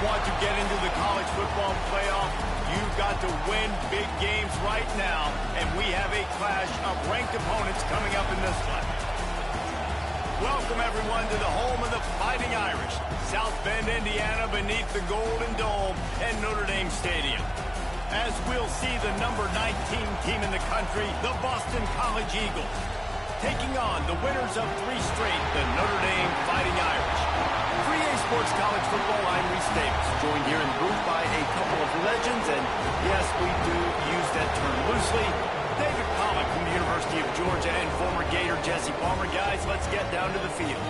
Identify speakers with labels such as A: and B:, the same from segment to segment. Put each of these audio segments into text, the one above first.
A: want to get into the college football playoff, you've got to win big games right now, and we have a clash of ranked opponents coming up in this one. Welcome, everyone, to the home of the Fighting Irish, South Bend, Indiana, beneath the Golden Dome and Notre Dame Stadium. As we'll see the number 19 team in the country, the Boston College Eagles, taking on the winners of 3 straight, the Notre Dame Fighting Irish. 3A Sports College Football, I'm Reese Davis, joined here in the booth by a couple of legends, and yes, we do use that term loosely. David Pollock from the University of Georgia and former Gator Jesse Palmer. Guys, let's get down to the field.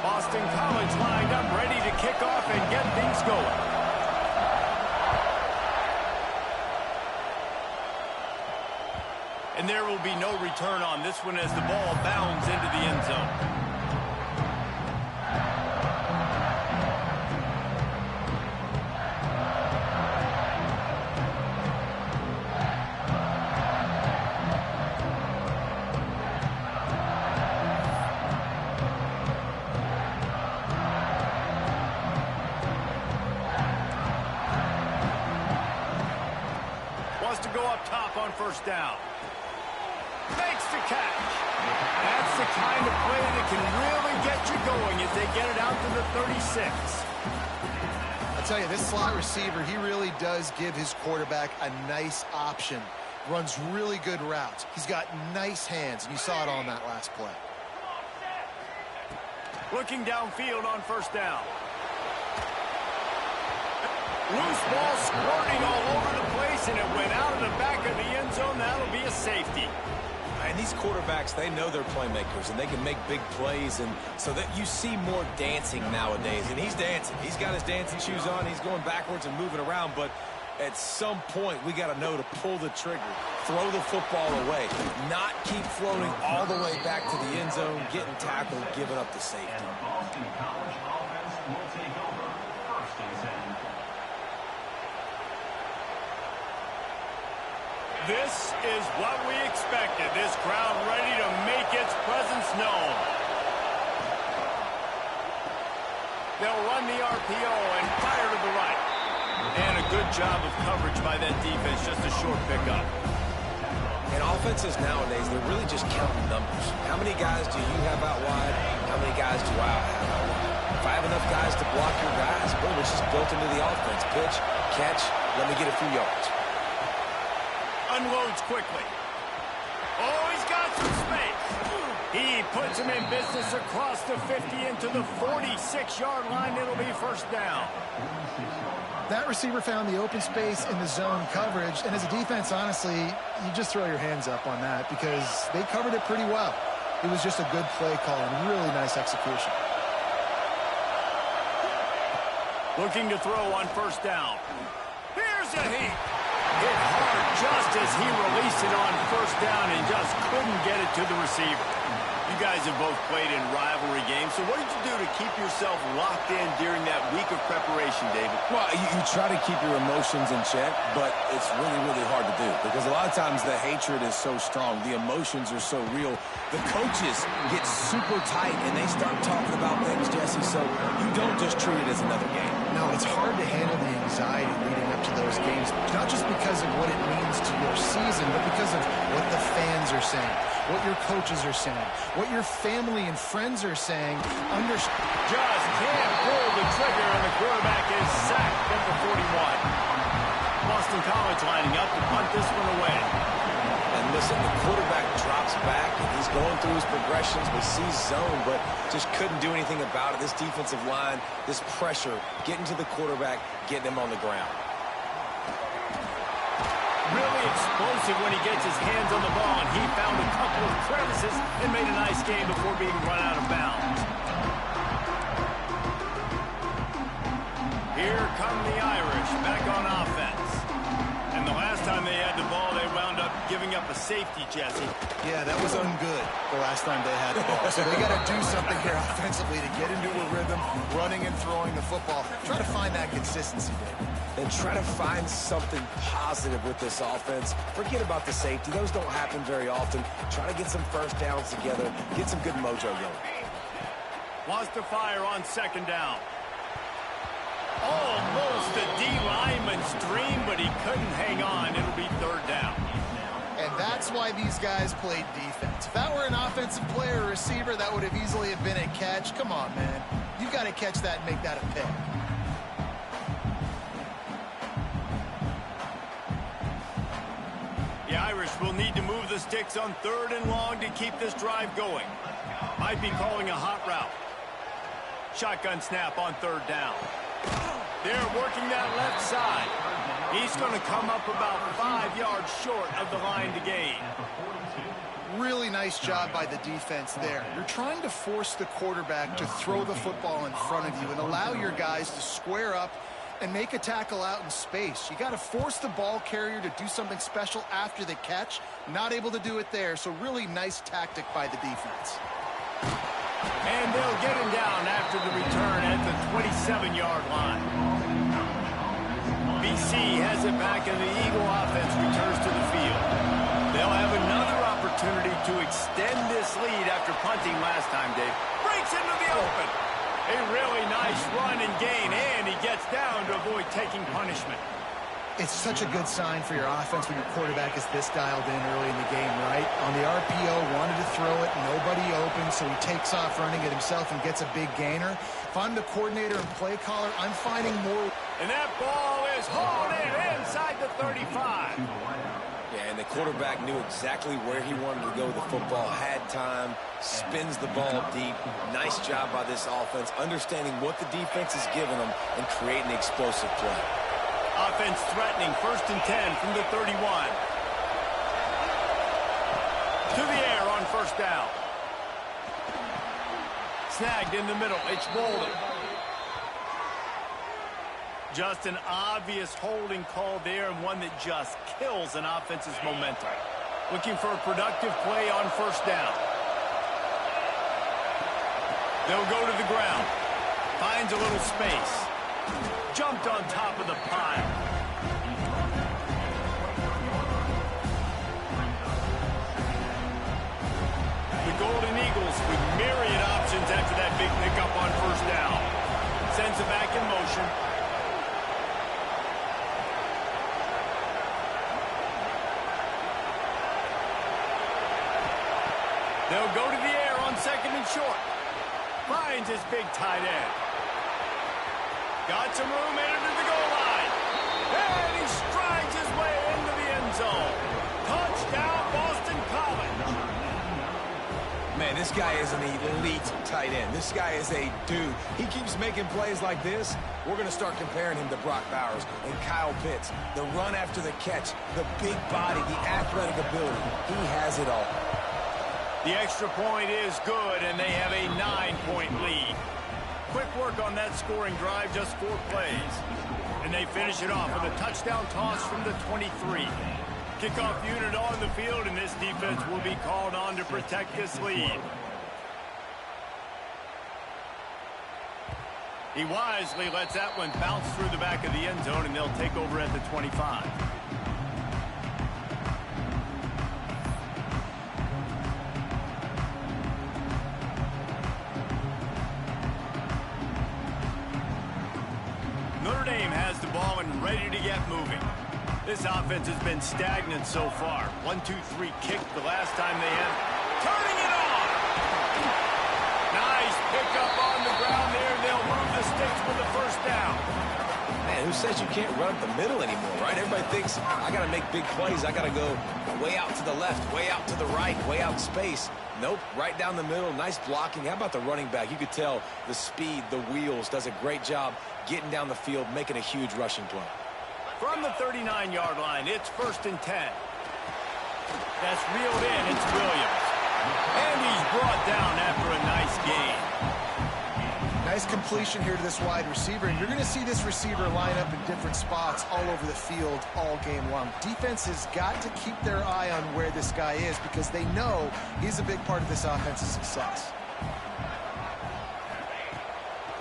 A: Boston College lined up, ready to kick off and get things going. And there will be no return on this one as the ball bounds into the end zone. Wants to go up top on first down. Makes the catch. That's the kind of play that can really get you going as they get it out to the 36.
B: I'll tell you, this slot receiver, he really does give his quarterback a nice option. Runs really good routes. He's got nice hands, and you saw it on that last play.
A: Looking downfield on first down. Loose ball squirting all over the place, and it went out of the back of the end zone. That'll be a safety.
C: And these quarterbacks, they know they're playmakers, and they can make big plays, and so that you see more dancing nowadays. And he's dancing. He's got his dancing shoes on. He's going backwards and moving around, but at some point, we got to know to pull the trigger, throw the football away, not keep floating all the way back to the end zone, getting tackled, giving up the safety.
D: And the Boston College offense will take over first and 10.
A: This is what we expected. This crowd ready to make its presence known. They'll run the RPO and fire to the right. And a good job of coverage by that defense. Just a short pickup.
C: And offenses nowadays, they're really just counting numbers. How many guys do you have out wide? How many guys do I have out wide? If I have enough guys to block your guys, boom, it's just built into the offense. Pitch, catch, let me get a few yards.
A: Unloads quickly. Oh, he's got some space. He puts him in business across the 50 into the 46-yard line. It'll be first down.
B: That receiver found the open space in the zone coverage, and as a defense, honestly, you just throw your hands up on that because they covered it pretty well. It was just a good play call and really nice execution.
A: Looking to throw on first down. Here's a heat. Hit hard just as he released it on first down and just couldn't get it to the receiver. You guys have both played in rivalry games, so what did you do to keep yourself locked in during that week of preparation, David?
C: Well, you try to keep your emotions in check, but it's really, really hard to do because a lot of times the hatred is so strong. The emotions are so real. The coaches get super tight, and they start talking about things, Jesse, so you don't just treat it as another game.
B: No, it's hard to handle the anxiety leading up to those games, not just because of what it means to your season, but because of what the fans are saying, what your coaches are saying, what your family and friends are saying.
A: Just can't pull the trigger, and the quarterback is sacked at the 41. Boston College lining up to punt this one away.
C: And listen, the quarterback drops back, and he's going through his progressions. We see zone, but just couldn't do anything about it. This defensive line, this pressure, getting to the quarterback, getting him on the ground.
A: Really explosive when he gets his hands on the ball, and he found a couple of crevices and made a nice game before being run out of bounds. Here come the Irish back on offense. And the last time they had the ball, they wound up giving up a safety, Jesse.
B: Yeah, that was ungood the last time they had the ball. So they got to do something here offensively to get into a rhythm, running and throwing the football. Try to find that consistency, David.
C: And try to find something positive with this offense. Forget about the safety. Those don't happen very often. Try to get some first downs together. Get some good mojo going.
A: Wants to fire on second down. Almost a D-lineman's dream, but he couldn't hang on. It'll be third down.
B: And that's why these guys played defense. If that were an offensive player or receiver, that would have easily have been a catch. Come on, man. You've got to catch that and make that a pick.
A: The Irish will need to move the sticks on third and long to keep this drive going. Might be calling a hot route. Shotgun snap on third down. They're working that left side. He's going to come up about 5 yards short of the line to gain.
B: Really nice job by the defense there. You're trying to force the quarterback to throw the football in front of you and allow your guys to square up and make a tackle out in space. You got to force the ball carrier to do something special after the catch. Not able to do it there, so really nice tactic by the defense.
A: And they'll get him down after the return at the 27-yard line. BC has it back, and the Eagle offense returns to the field. They'll have another opportunity to extend this lead after punting last time, Dave. Breaks into the open. A really nice run and gain, and he gets down to avoid taking punishment.
B: It's such a good sign for your offense when your quarterback is this dialed in early in the game, right? On the RPO, wanted to throw it, nobody open, so he takes off running it himself and gets a big gainer. If I'm the coordinator and play caller, I'm finding more.
A: And that ball is hauled in inside the 35.
C: Yeah, and the quarterback knew exactly where he wanted to go with the football, had time, spins the ball deep. Nice job by this offense, understanding what the defense is giving them and creating the explosive play.
A: Offense threatening, 1st and 10 from the 31. To the air on 1st down. Snagged in the middle, it's Bolden. Just an obvious holding call there, and one that just kills an offense's momentum. Looking for a productive play on 1st down. They'll go to the ground. Finds a little space. Jumped on top of the pile. The Golden Eagles with myriad options after that big pickup on 1st down. Sends it back in motion. They'll go to the air on 2nd and short. Finds his big tight end. Got some room into the goal line. And he strides his way into the end zone. Touchdown, Boston College.
C: Man, this guy is an elite tight end. This guy is a dude. He keeps making plays like this. We're going to start comparing him to Brock Bowers and Kyle Pitts. The run after the catch, the big body, the athletic ability. He has it all.
A: The extra point is good, and they have a 9-point lead. Quick work on that scoring drive, just 4 plays. And they finish it off with a touchdown toss from the 23. Kickoff unit on the field, and this defense will be called on to protect this lead. He wisely lets that one bounce through the back of the end zone, and they'll take over at the 25. Notre Dame has the ball and ready to get moving. This offense has been stagnant so far. 1-2-3 kick the last time they had. Turning it on! Nice pickup on the ground there. They'll move the sticks with the 1st down.
C: Man, who says you can't run up the middle anymore, right? Everybody thinks, I got to make big plays. I got to go way out to the left, way out to the right, way out in space. Nope, right down the middle. Nice blocking. How about the running back? You could tell the speed, the wheels, does a great job getting down the field, making a huge rushing play.
A: From the 39-yard line, it's 1st and 10. That's reeled in. It's Williams. And he's brought down after a nice gain.
B: Nice completion here to this wide receiver, and you're going to see this receiver line up in different spots all over the field all game long. Defense has got to keep their eye on where this guy is because they know he's a big part of this offense's success.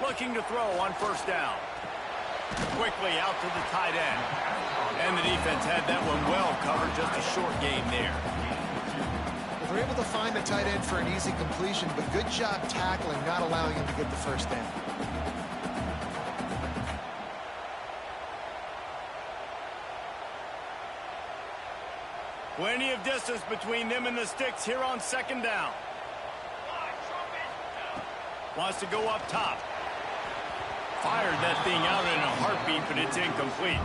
A: Looking to throw on first down. Quickly out to the tight end. And the defense had that one well covered, just a short gain there.
B: Well, they're able to find the tight end for an easy completion, but good job tackling, not allowing him to get the first down.
A: Plenty of distance between them and the sticks here on second down. Wants to go up top. Fired that thing out in a heartbeat, but it's incomplete.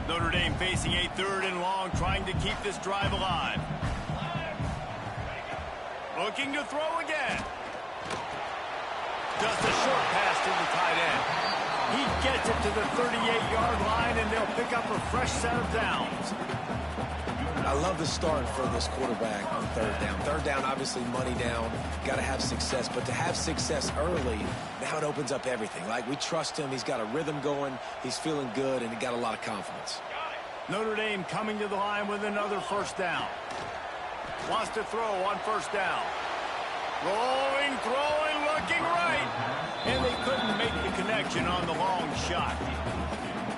A: Notre Dame facing a 3rd and long, trying to keep this drive alive. Looking to throw again. Just a short pass to the tight end. He gets it to the 38-yard line, and they'll pick up a fresh set of downs.
C: I love the start for this quarterback on 3rd down. 3rd down, obviously money down. Got to have success, but to have success early, now it opens up everything. Like, we trust him. He's got a rhythm going. He's feeling good, and he got a lot of confidence.
A: Notre Dame coming to the line with another first down. Wants to throw on first down. Rolling, throwing, looking right. And they couldn't make the connection on the long shot.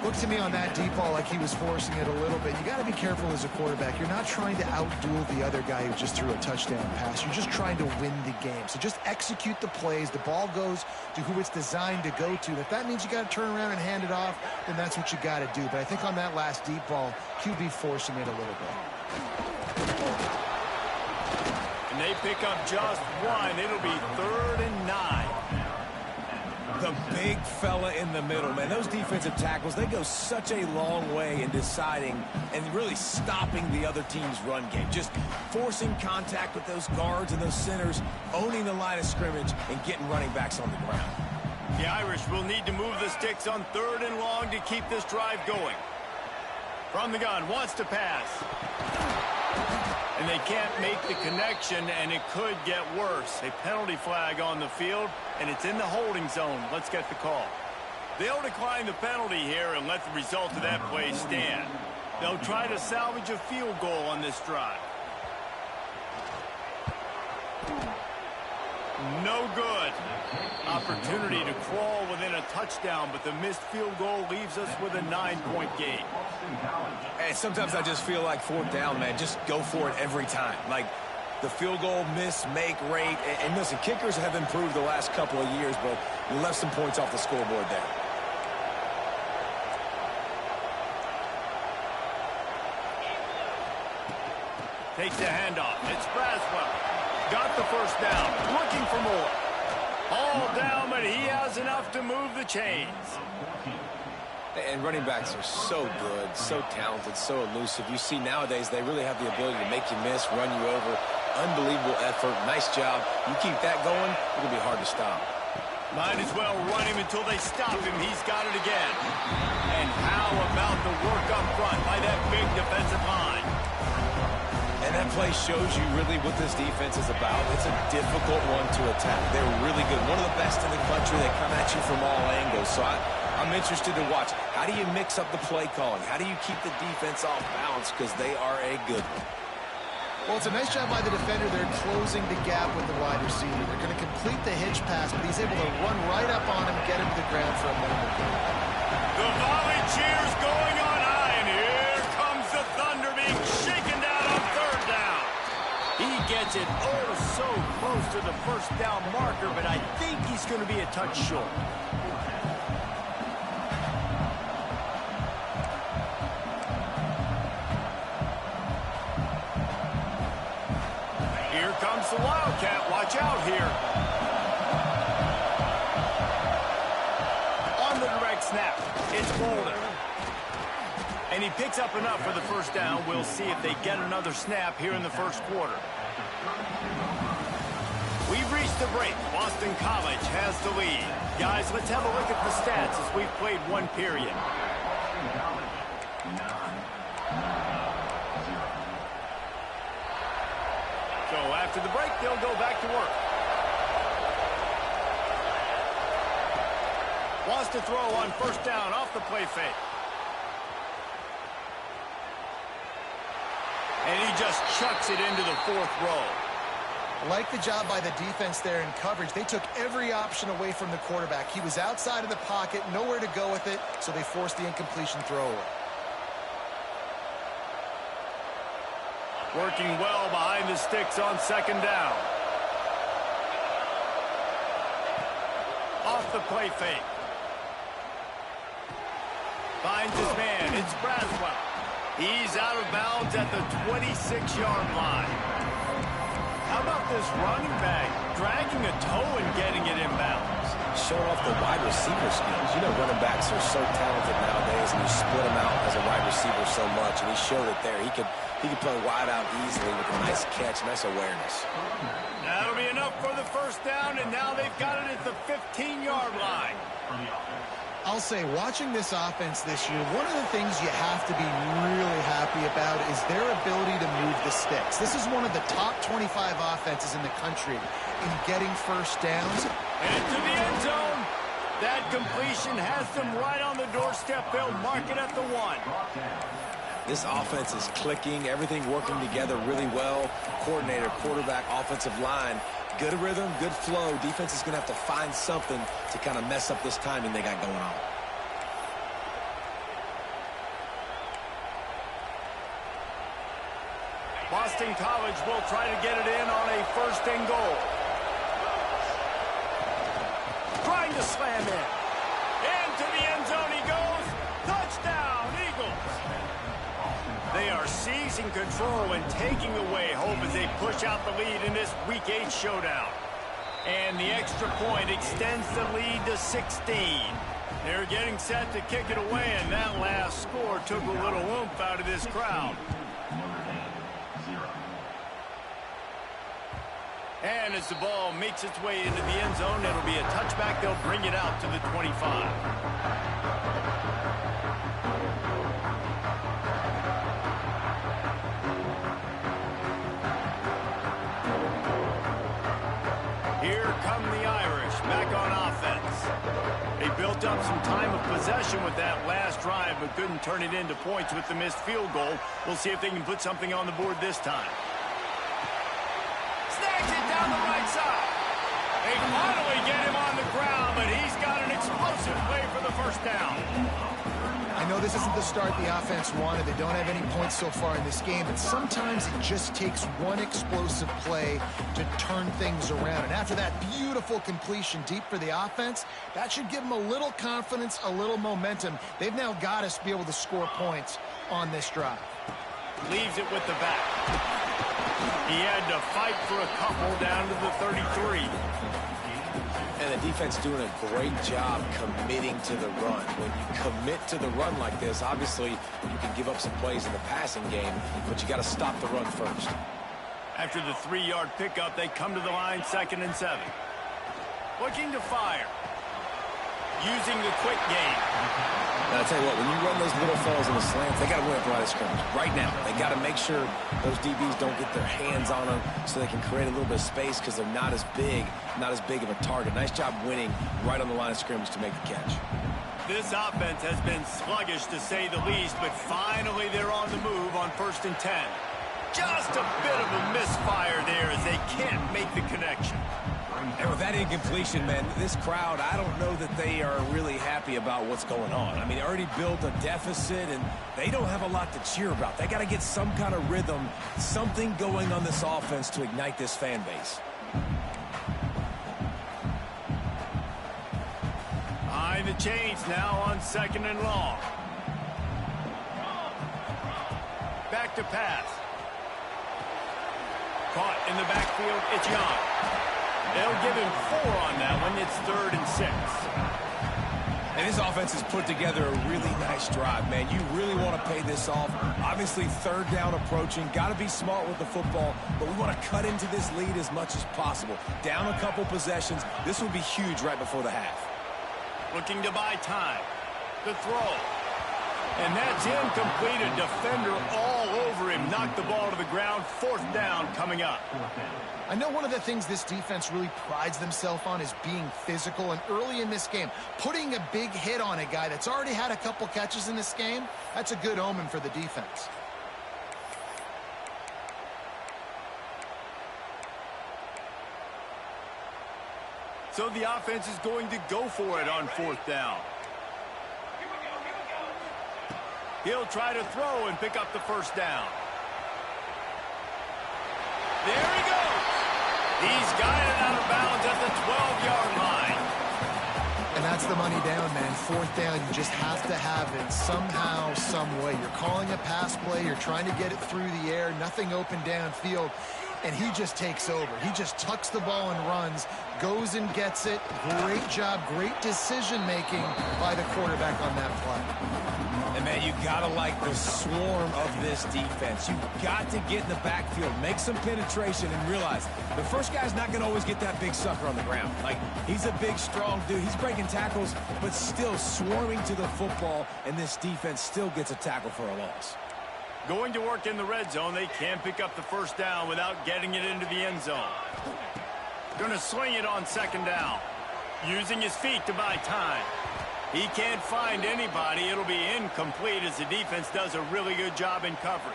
B: Looked to me on that deep ball like he was forcing it a little bit. You got to be careful as a quarterback. You're not trying to outduel the other guy who just threw a touchdown pass. You're just trying to win the game. So just execute the plays. The ball goes to who it's designed to go to. If that means you got to turn around and hand it off, then that's what you got to do. But I think on that last deep ball, QB forcing it a little bit.
A: And they pick up just one. It'll be 3rd and 9.
C: The big fella in the middle, man. Those defensive tackles, they go such a long way in deciding and really stopping the other team's run game. Just forcing contact with those guards and those centers, owning the line of scrimmage, and getting running backs on the ground.
A: The Irish will need to move the sticks on 3rd and long to keep this drive going. From the gun, wants to pass. And they can't make the connection, and it could get worse. A penalty flag on the field, and it's in the holding zone. Let's get the call. They'll decline the penalty here and let the result of that play stand. They'll try to salvage a field goal on this drive. No good. Opportunity to crawl within a touchdown, but the missed field goal leaves us with a 9-point game.
C: And sometimes I just feel like 4th down, man. Just go for it every time. Like the field goal miss, make rate. And listen, kickers have improved the last couple of years, but you left some points off the scoreboard there.
A: Takes the handoff. It's Braswell. Got the first down. Looking for more. All down, but he has enough to move the chains.
C: And running backs are so good, so talented, so elusive. You see nowadays they really have the ability to make you miss, run you over. Unbelievable effort. Nice job. You keep that going, it'll be hard to stop.
A: Might as well run him until they stop him. He's got it again. And how about the work up front by that big defensive line?
C: And that play shows you really what this defense is about. It's a difficult one to attack. They're really good. One of the best in the country. They come at you from all angles. So I'm interested to watch. How do you mix up the play calling? How do you keep the defense off balance? Because they are a good one.
B: Well, it's a nice job by the defender. They're closing the gap with the wide receiver. They're going to complete the hitch pass, but he's able to run right up on him, get him to the ground for a minimal gain.
A: The volley cheers going on high, and here comes the Thunder being shaken down on 3rd down. He gets it oh so close to the first down marker, but I think he's going to be a touch short. Here comes the Wildcat. Watch out here. On the direct snap, it's Boulder. And he picks up enough for the first down. We'll see if they get another snap here in the first quarter. We've reached the break. Boston College has the lead. Guys, let's have a look at the stats as we've played one period.
D: Boston College, 9-0.
A: So after the break, they'll go back to work. Wants to throw on first down off the play fake. And he just chucks it into the fourth row.
B: Like the job by the defense there in coverage. They took every option away from the quarterback. He was outside of the pocket, nowhere to go with it, so they forced the incompletion throw away.
A: Working well behind the sticks on second down. Off the play fake. Finds his man. It's Braswell. He's out of bounds at the 26-yard line. How about this running back dragging a toe and getting it inbounds?
C: Showing off the wide receiver skills. You know, running backs are so talented nowadays, and you split them out as a wide receiver so much, and he showed it there. He could play wide out easily with a nice catch, nice awareness.
A: That'll be enough for the first down, and now they've got it at the 15-yard line.
B: I'll say, watching this offense this year, one of the things you have to be really happy about is their ability to move the sticks. This is one of the top 25 offenses in the country in getting first downs.
A: Into the end zone. That completion has them right on the doorstep. They'll mark it at the 1.
C: This offense is clicking, everything working together really well. Coordinator, quarterback, offensive line. Good rhythm, good flow. Defense is going to have to find something to kind of mess up this timing they got going on.
A: Boston College will try to get it in on a first and goal. Trying to slam in. Into the end zone he goes. Touchdown, Eagles. They are seizing control and taking away hope as they push out the lead in this Week 8 showdown. And the extra point extends the lead to 16. They're getting set to kick it away, and that last score took a little oomph out of this crowd. And as the ball makes its way into the end zone, it'll be a touchback. They'll bring it out to the 25. Here come the Irish back on offense. They built up some time of possession with that last drive, but couldn't turn it into points with the missed field goal. We'll see if they can put something on the board this time. Snags it down the right side. They finally get him on the ground, but he's got an explosive play for the first down.
B: I know this isn't the start the offense wanted. They don't have any points so far in this game, but sometimes it just takes one explosive play to turn things around. And after that beautiful completion deep for the offense, that should give them a little confidence, a little momentum. They've now got us to be able to score points on this drive.
A: Leaves it with the back. He had to fight for a couple down to the 33.
C: And the defense doing a great job committing to the run. When you commit to the run like this, obviously you can give up some plays in the passing game, but you got to stop the run first.
A: After the 3-yard pickup, they come to the line, 2nd and 7. Looking to fire. Using the quick game.
C: Now, I'll tell you what, when you run those little fellas in the slants, they got to win at the line of scrimmage. Right now, they got to make sure those DBs don't get their hands on them so they can create a little bit of space because they're not as big of a target. Nice job winning right on the line of scrimmage to make the catch.
A: This offense has been sluggish to say the least, but finally they're on the move on 1st and 10. Just a bit of a misfire there as they can't make the connection.
C: And with that incompletion, man, this crowd, I don't know that they are really happy about what's going on. I mean, they already built a deficit, and they don't have a lot to cheer about. They got to get some kind of rhythm, something going on this offense to ignite this fan base.
A: Behind the chains now on 2nd and long. Back to pass. Caught in the backfield, it's Young. They'll give him 4 on that one. It's 3rd and 6.
C: And this offense has put together a really nice drive, man. You really want to pay this off. Obviously, third down approaching. Got to be smart with the football, but we want to cut into this lead as much as possible. Down a couple possessions. This would be huge right before the half.
A: Looking to buy time. The throw. And that's incomplete. A defender all over him. Knocked the ball to the ground. Fourth down coming up.
B: I know one of the things this defense really prides themselves on is being physical, and early in this game, putting a big hit on a guy that's already had a couple catches in this game, that's a good omen for the defense.
A: So the offense is going to go for it on fourth down. He'll try to throw and pick up the first down. There he goes. He's guided out of bounds at the 12-yard line.
B: And that's the money down, man. Fourth down, you just have to have it somehow, some way. You're calling a pass play. You're trying to get it through the air. Nothing open downfield. And he just takes over. He just tucks the ball and runs, goes and gets it. Great job, great decision-making by the quarterback on that play.
C: And, man, you got to like the swarm of this defense. You got to get in the backfield, make some penetration, and realize the first guy's not going to always get that big sucker on the ground. Like, he's a big, strong dude. He's breaking tackles, but still swarming to the football, and this defense still gets a tackle for a loss.
A: Going to work in the red zone. They can't pick up the first down without getting it into the end zone. Going to swing it on second down. Using his feet to buy time. He can't find anybody. It'll be incomplete as the defense does a really good job in coverage.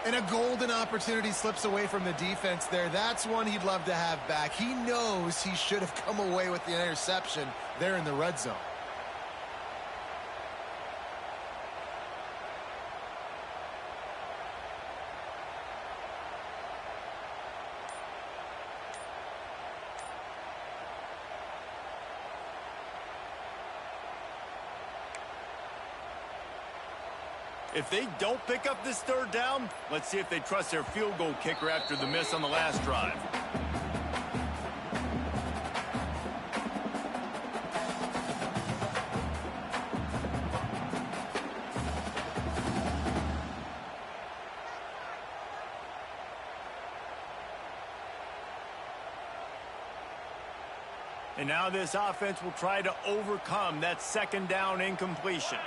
B: And a golden opportunity slips away from the defense there. That's one he'd love to have back. He knows he should have come away with the interception there in the red zone.
A: If they don't pick up this third down, let's see if they trust their field goal kicker after the miss on the last drive. And now this offense will try to overcome that second down incompletion.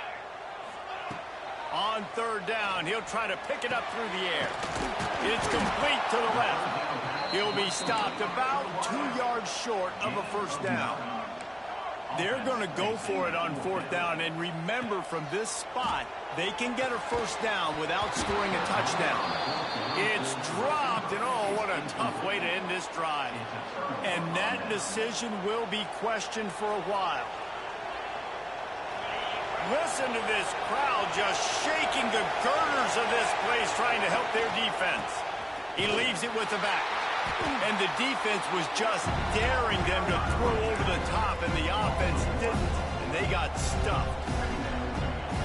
A: On third down, he'll try to pick it up through the air. It's complete to the left. He'll be stopped about 2 yards short of a first down. They're going to go for it on fourth down. And remember, from this spot, they can get a first down without scoring a touchdown. It's dropped, and oh, what a tough way to end this drive. And that decision will be questioned for a while. Listen to this crowd just shaking the girders of this place, trying to help their defense. He leaves it with the back. And the defense was just daring them to throw over the top, and the offense didn't. And they got stuffed.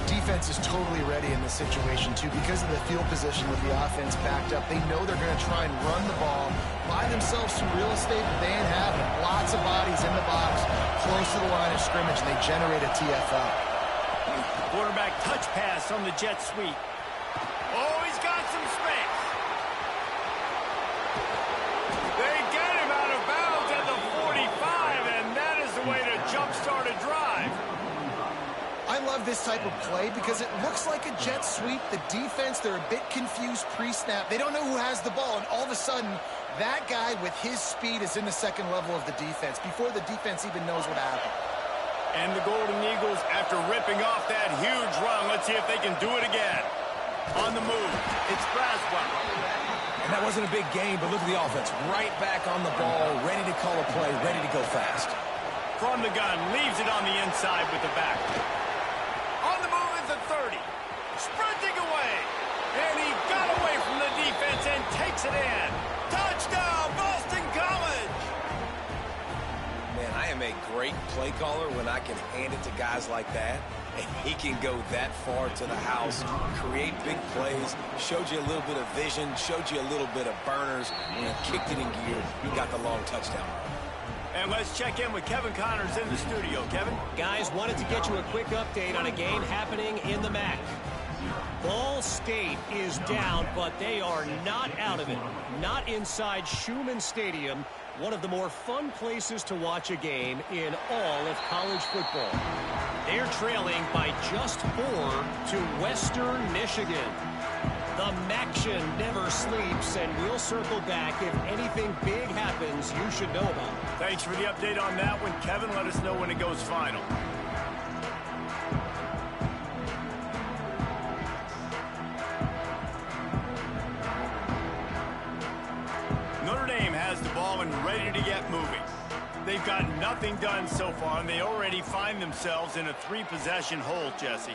B: Defense is totally ready in this situation, too, because of the field position with the offense backed up. They know they're going to try and run the ball, buy themselves some real estate that they ain't having. Lots of bodies in the box, close to the line of scrimmage, and they generate a TFL.
A: Quarterback touch pass on the jet sweep. Oh, he's got some space. They get him out of bounds at the 45, and that is the way to jumpstart a drive.
B: I love this type of play because it looks like a jet sweep. The defense, they're a bit confused pre-snap. They don't know who has the ball, and all of a sudden, that guy with his speed is in the second level of the defense before the defense even knows what happened.
A: And the Golden Eagles, after ripping off that huge run, let's see if they can do it again. On the move, it's Braswell.
C: And that wasn't a big game, but look at the offense. Right back on the ball, ready to call a play, ready to go fast.
A: From the gun, leaves it on the inside with the back. On the move is the 30. Sprinting away. And he got away from the defense and takes it in. Touchdown, Boston College!
C: Man, I am a great play caller when I can hand it to guys like that. And he can go that far to the house, create big plays, showed you a little bit of vision, showed you a little bit of burners. When he kicked it in gear, he got the long touchdown.
A: And let's check in with Kevin Connors in the studio. Kevin?
E: Guys, wanted to get you a quick update on a game happening in the MAC. Ball State is down, but they are not out of it. Not inside Schumann Stadium, one of the more fun places to watch a game in all of college football. They're trailing by just 4 to Western Michigan. The Maction never sleeps, and we'll circle back if anything big happens you should know about.
A: Thanks for the update on that one, Kevin. Let us know when it goes final. Notre Dame has the ball and ready to get moving. They've got nothing done so far, and they already find themselves in a 3-possession hole, Jesse.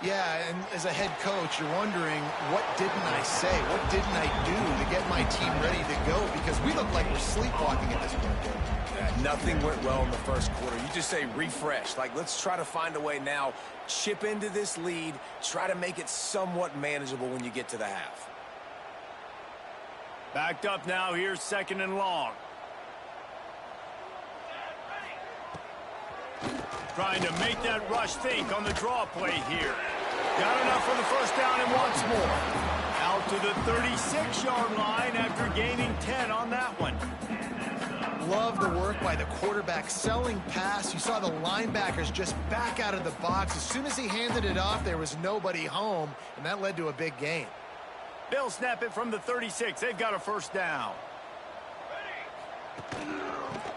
B: Yeah, and as a head coach, you're wondering, what didn't I say? What didn't I do to get my team ready to go? Because we look like we're sleepwalking at this point, Dave.
C: Yeah, nothing went well in the first quarter. You just say refresh. Like, let's try to find a way now. Chip into this lead. Try to make it somewhat manageable when you get to the half.
A: Backed up now. Here's 2nd and long. Trying to make that rush think on the draw play here. Got enough for the first down and wants more. Out to the 36-yard line after gaining 10 on that one.
B: Love the work by the quarterback selling pass. You saw the linebackers just back out of the box. As soon as he handed it off, there was nobody home, and that led to a big gain.
A: They'll snap it from the 36. They've got a first down.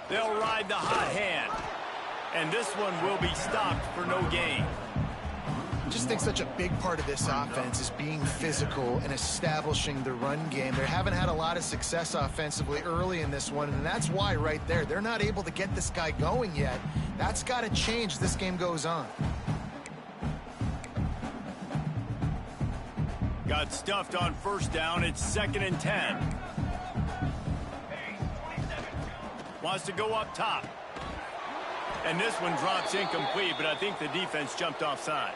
A: They'll ride the hot hand. And this one will be stopped for no gain.
B: I just think such a big part of this offense is being physical and establishing the run game. They haven't had a lot of success offensively early in this one, and that's why right there, they're not able to get this guy going yet. That's got to change as this game goes on.
A: Got stuffed on first down. It's 2nd and 10. Wants to go up top. And this one drops incomplete, but I think the defense jumped offside.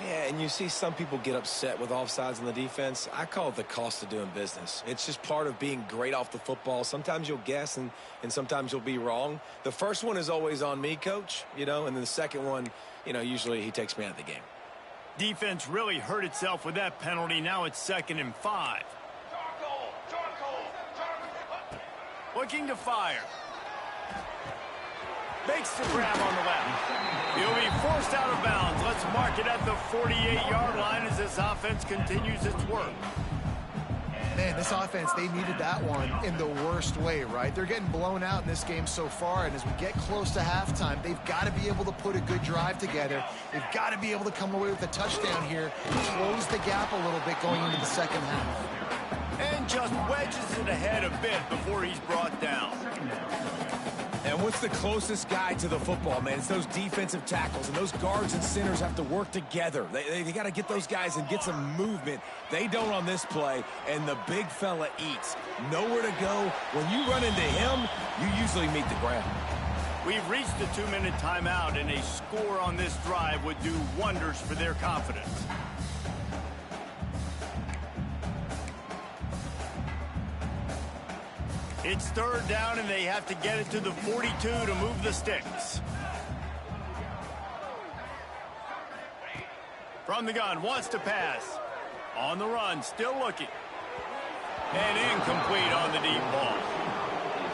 C: Yeah, and you see some people get upset with offsides on the defense. I call it the cost of doing business. It's just part of being great off the football. Sometimes you'll guess, and sometimes you'll be wrong. The first one is always on me, Coach, and then the second one, usually he takes me out of the game.
A: Defense really hurt itself with that penalty. Now it's 2nd and 5. Looking to fire. Makes the grab on the left. He'll be forced out of bounds. Let's mark it at the 48-yard line as this offense continues its work.
B: Man, this offense, they needed that one in the worst way, right? They're getting blown out in this game so far, and as we get close to halftime, they've got to be able to put a good drive together. They've got to be able to come away with a touchdown here, close the gap a little bit going into the second half.
A: And just wedges it ahead a bit before he's brought down.
C: And what's the closest guy to the football, man? It's those defensive tackles, and those guards and centers have to work together. They got to get those guys and get some movement. They don't on this play, and the big fella eats. Nowhere to go. When you run into him, you usually meet the ground.
A: We've reached the 2-minute timeout, and a score on this drive would do wonders for their confidence. It's 3rd down, and they have to get it to the 42 to move the sticks. From the gun, wants to pass. On the run, still looking. And incomplete on the deep ball.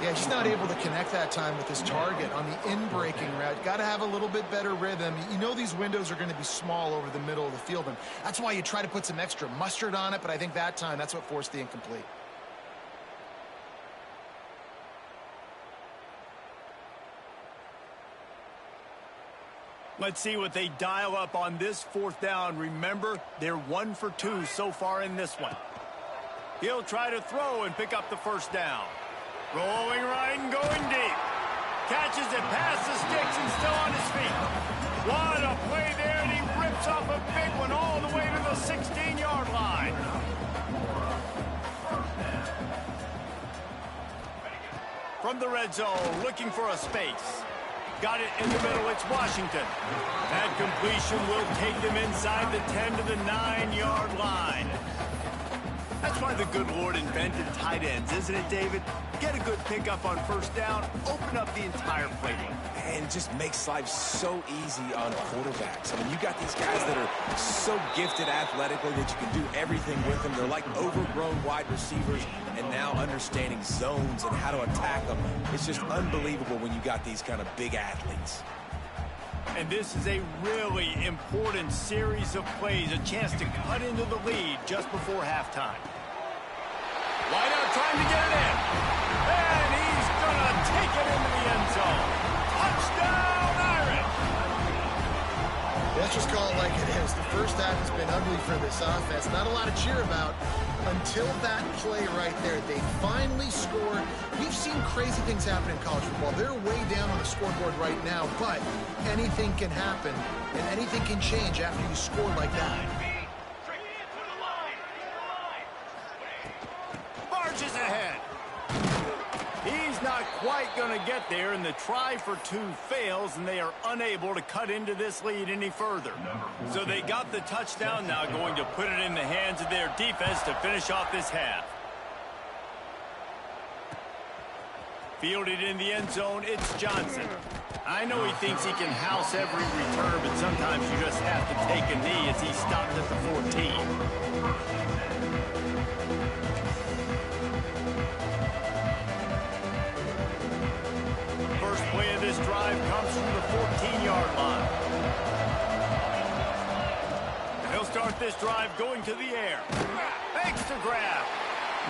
B: Yeah, just not able to connect that time with his target on the in-breaking route. Got to have a little bit better rhythm. You know these windows are going to be small over the middle of the field, and that's why you try to put some extra mustard on it, but I think that time, that's what forced the incomplete.
A: Let's see what they dial up on this 4th down. Remember, they're 1 for 2 so far in this one. He'll try to throw and pick up the first down. Rolling right and going deep. Catches it past the sticks and still on his feet. What a play there, and he rips off a big one all the way to the 16-yard line. From the red zone, looking for a space. Got it in the middle. It's Washington. That completion will take them inside the 10 to the 9-yard line. That's why the good Lord invented tight ends, isn't it, David? Get a good pickup on first down, open up the entire playbook.
C: And just makes life so easy on quarterbacks. I mean, you got these guys that are so gifted athletically that you can do everything with them. They're like overgrown wide receivers, and now understanding zones and how to attack them. It's just unbelievable when you got these kind of big athletes.
A: And this is a really important series of plays, a chance to cut into the lead just before halftime. Wide out trying to get it in. And he's going to take it into the end zone. Touchdown, Irish!
B: Let's just call it like it is. The first half has been ugly for this offense. Not a lot to cheer about until that play right there. They finally scored. We've seen crazy things happen in college football. They're way down on the scoreboard right now, but anything can happen, and anything can change after you score like that.
A: Barges ahead. He's not quite going to get there, and the try for two fails, and they are unable to cut into this lead any further. So they got the touchdown, now going to put it in the hands of their defense to finish off this half. Fielded in the end zone, it's Johnson. I know he thinks he can house every return, but sometimes you just have to take a knee as he stopped at the 14. First play of this drive comes from the 14-yard line. He'll start this drive going to the air. Makes the grab.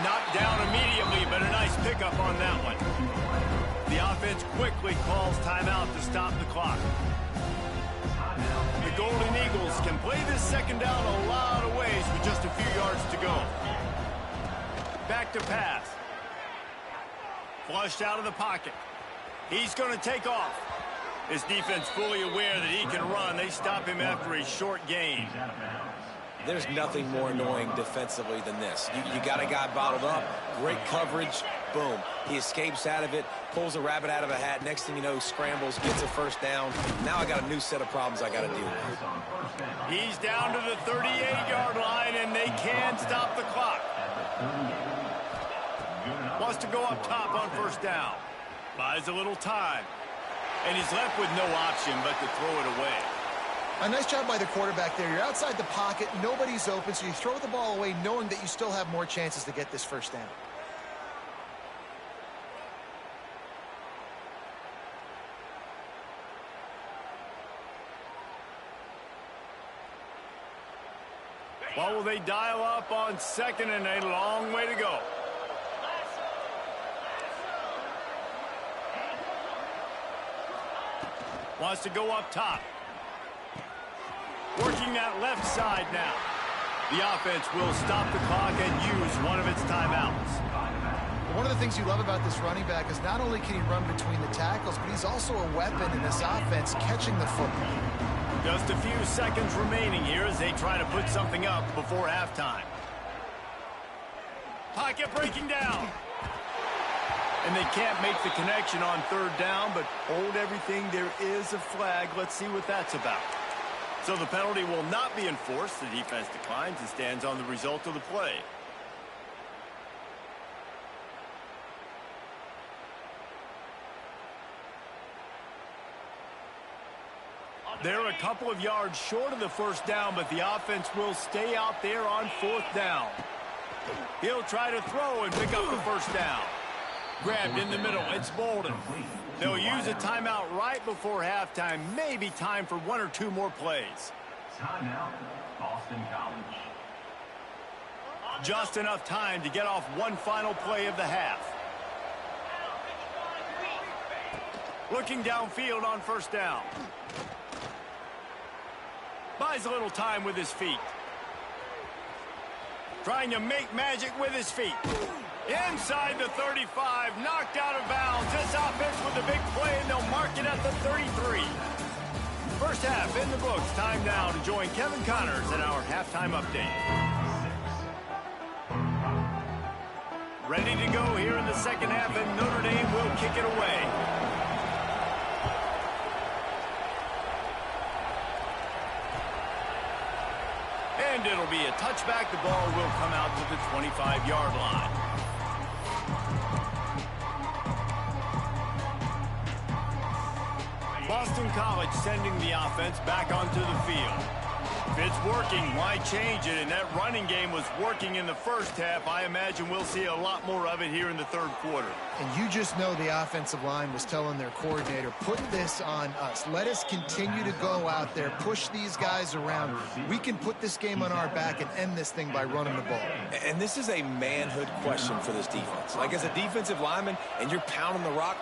A: Knocked down immediately, but a nice pickup on that one. The offense quickly calls timeout to stop the clock. The Golden Eagles can play this second down a lot of ways with just a few yards to go. Back to pass. Flushed out of the pocket. He's going to take off. His defense fully aware that he can run. They stop him after a short gain.
C: There's nothing more annoying defensively than this. You got a guy bottled up, great coverage, boom. He escapes out of it, pulls a rabbit out of a hat. Next thing you know, scrambles, gets a first down. Now I got a new set of problems I got to deal with.
A: He's down to the 38-yard line, and they can stop the clock. Wants to go up top on first down. Buys a little time. And he's left with no option but to throw it away.
B: A nice job by the quarterback there. You're outside the pocket, nobody's open, so you throw the ball away knowing that you still have more chances to get this first down.
A: Well, will they dial up on second and a long way to go? Wants to go up top. Working that left side now. The offense will stop the clock and use one of its timeouts.
B: One of the things you love about this running back is not only can he run between the tackles, but he's also a weapon in this offense catching the football.
A: Just a few seconds remaining here as they try to put something up before halftime. Pocket breaking down. And they can't make the connection on third down, but hold everything. There is a flag. Let's see what that's about. So the penalty will not be enforced. The defense declines and stands on the result of the play. They're a couple of yards short of the first down, but the offense will stay out there on fourth down. He'll try to throw and pick up the first down. Grabbed in the middle. It's Bolden. They'll use a timeout right before halftime. Maybe time for one or two more plays.
D: Timeout, Boston College.
A: Just enough time to get off one final play of the half. Looking downfield on first down. Buys a little time with his feet. Trying to make magic with his feet. Inside the 35, knocked out of bounds. This offense with a big play, and they'll mark it at the 33. First half in the books. Time now to join Kevin Connors in our halftime update. Ready to go here in the second half, and Notre Dame will kick it away. And it'll be a touchback. The ball will come out to the 25-yard line. Boston College sending the offense back onto the field. If it's working, why change it? And that running game was working in the first half. I imagine we'll see a lot more of it here in the third quarter.
B: And you just know the offensive line was telling their coordinator, put this on us. Let us continue to go out there, push these guys around. We can put this game on our back and end this thing by running the ball.
C: And this is a manhood question for this defense. Like, as a defensive lineman, and you're pounding the rock,